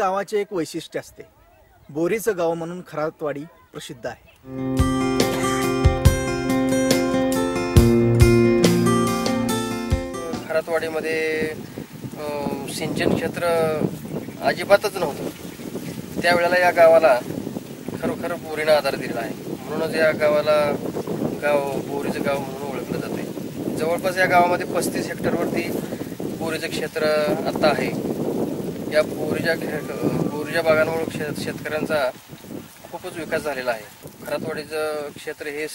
गावाचे एक वैशिष्ट्य असते. बोरीचं गाव म्हणून खरातवाडी प्रसिद्ध आहे. खरातवाडीमध्ये सिंचन क्षेत्र अजिबातच नव्हतं. त्यावेळेला या गावाला खरोखर बोरीनं आधार दिलेला आहे. म्हणूनच या गावाला बोरीचं गाव म्हणून ओळखलं जाते. जवळपास या गावामध्ये 35 हेक्टरवरती बोरीचं क्षेत्र आता आहे. या बोरीच्या बागांमुळे शेतकऱ्यांचा खूपच विकास झालेला आहे. खरातवाडीचं क्षेत्र हे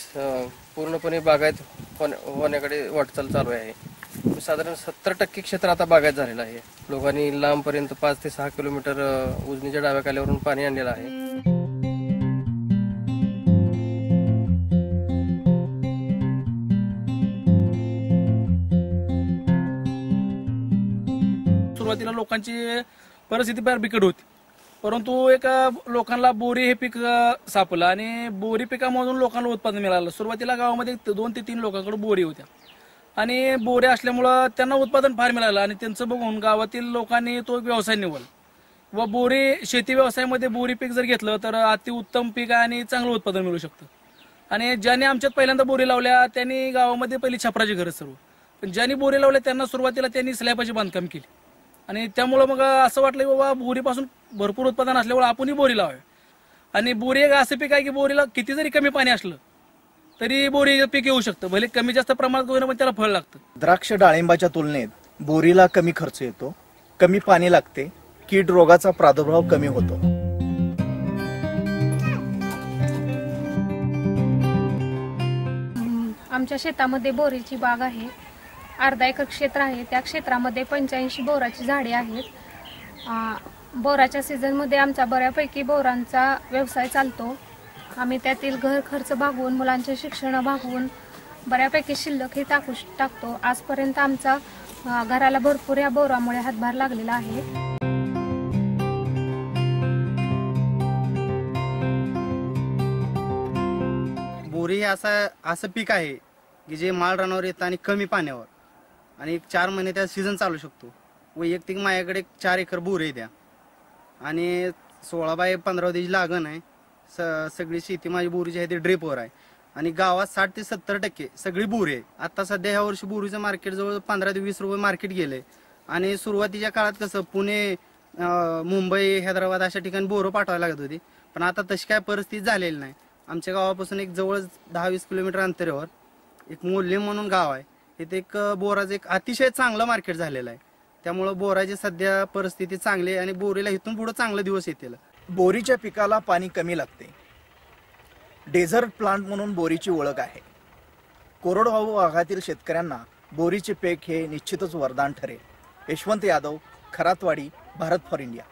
पूर्णपणे बागायत होण्याकडे वाटचाल चालू आहे. साधारण 70% क्षेत्र आता बागायत झालेलं आहे. लोकांनी लांबपर्यंत 5 ते 6 किलोमीटर उजनीच्या डाव्या काल्यावरून पाणी आणलेलं आहे. सुरुवातीला लोकांची परिस्थिती फार बिकट होती, परंतु लोकांना बोरी हे पीक सापडलं आणि बोरी पिकामधून लोकांना उत्पादन मिळालं. सुरुवातीला गावामध्ये 2 ते 3 लोकांकडे बोरी होत्या आणि बोरे असल्यामुळं त्यांना उत्पादन फार मिळालं आणि त्यांचं बघून गावातील लोकांनी तो व्यवसाय निवडला व बोरी शेती व्यवसायामध्ये बोरी पीक जर घेतलं तर अति उत्तम पीक आणि चांगलं उत्पादन मिळू शकतं. आणि ज्यांनी आमच्यात पहिल्यांदा बोरी लावल्या त्यांनी गावामध्ये पहिली छपराची घरं सर्व, पण ज्यांनी बोरी लावल्या त्यांना सुरुवातीला त्यांनी स्लॅबाची बांधकाम केली आणि त्यामुळं मग असं वाटलं की बाबा बोरीपासून भरपूर उत्पादन असल्यामुळे आपणही बोरी लावावी. आणि बोरी एक असं पीक आहे की बोरीला किती जरी कमी पाणी असलं तरी बोरी पीक येऊ शकतं. भले कमी जास्त प्रमाणात होईना पण त्याला फळ लागतं. द्राक्ष डाळिंबाच्या तुलनेत बोरीला कमी खर्च येतो, कमी पाणी लागते, कीड रोगाचा प्रादुर्भाव कमी होतो. आमच्या शेतामध्ये बोरीची बाग आहे. अर्धा एकर क्षेत्र आहे. त्या क्षेत्रामध्ये 85 बोराची झाडे आहेत. बोराच्या सीझनमध्ये आमचा बऱ्यापैकी बोरांचा व्यवसाय चालतो. आम्ही त्यातील घर खर्च भागवून मुलांचे शिक्षण भागवून बऱ्यापैकी शिल्लक हे टाकतो. आजपर्यंत आमचा घराला भरपूर या बोरामुळे हातभार लागलेला आहे. बोरी हे असं पीक आहे की जे माळ रानावर येतं आणि कमी पाण्यावर आणि 4 महिने त्या सीझन चालू शकतो. वैयक्तिक माझ्याकडे 4 एकर बोरी द्या आणि 16 बाय 15 दिवशी लागण आहे. सगळी शेती माझी बोरीची आहे ते ड्रिपवर आहे आणि गावात 60 ते 70% सगळी बोरी आहे. आता सध्या ह्या वर्षी बोरीचं मार्केट जवळ 15 ते 20 रुपये मार्केट गेले आणि सुरुवातीच्या काळात कसं पुणे मुंबई हैदराबाद अशा ठिकाणी बोरं पाठवायला लागत होती, पण आता तशी काय परिस्थिती झालेली नाही. आमच्या गावापासून एक जवळ 10-20 किलोमीटर अंतरावर एक मोल्हे म्हणून गाव आहे. इथे एक बोराचं एक अतिशय चांगलं मार्केट झालेलं आहे. त्यामुळं बोराची सध्या परिस्थिती चांगली आहे आणि बोरीला इथून पुढे चांगले दिवस येतील. बोरीच्या पिकाला पाणी कमी लागते. डेझर्ट प्लांट म्हणून बोरीची ओळख आहे. कोरडवाहू भागातील शेतकऱ्यांना बोरीचे पीक हे निश्चितच वरदान ठरेल. Yashwant Yadav, Kharatwadi, Bharat for India.